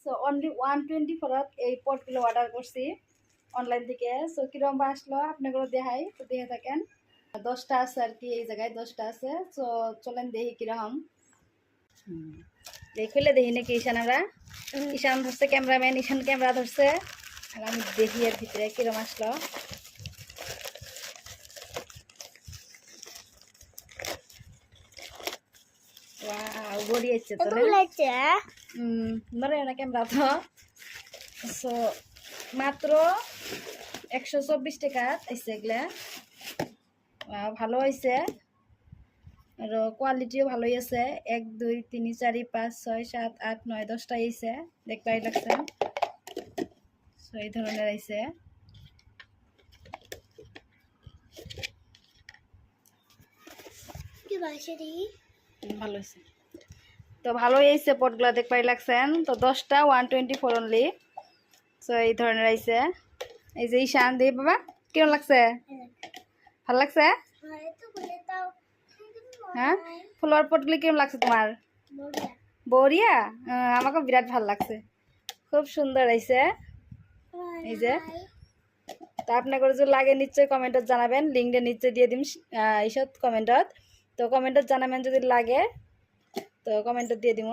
So only 124 এই পটগুলো order করছি online থেকে। সো কিরম বা আসলো আপনাগুলো দেখাই, তো দেখে থাকেন। 10টা আছে আর কি, এই জায়গায় 10টা আছে। সো চলেন দেখি কিরকম। খুলে দেখি নাকি ঈশান, আমরা ঈশান ধরছে ক্যামেরাম্যান, ঈশান ক্যামেরা ধরছে, আর আমি দেখি এর ভিতরে কিরম আসলো। গড়িয়েছে তো না ক্যামেরা তো। সো মাত্র 124 টাকা আইসে এগুলা, ভালো হয়েছে আর কোয়ালিটিও ভালোই আছে। 1 2 3 4 5 6 7 8 9 10টা আইসে, দেখতেই লাগছে। সো এই ধরনের আইসে। ভালো হয়েছে, তো ভালোই আইসে পটগুলা, দেখতেই লাগছেন। তো 10টা 124 অনলি। সো এই ধরনের আইসে। এই যে ঈশান দেই বাবা, কেমন লাগছে? ভালো লাগছে? হ্যাঁ, ফ্লাওয়ার পটগুলি কেমন লাগছে তোমার? বড়িয়া, আমাকে বিরাট ভালো লাগছে, খুব সুন্দর হয়েছে। এই যে, তো আপনাকে যদি লাগে নিশ্চয়ই কমেন্টত জানাবেন, লিঙ্কটা নিচে দিয়ে দিম এইসব কমেন্টত। তো কমেন্টত জানাবেন যদি লাগে, তো কমেন্টত দিয়ে দিব।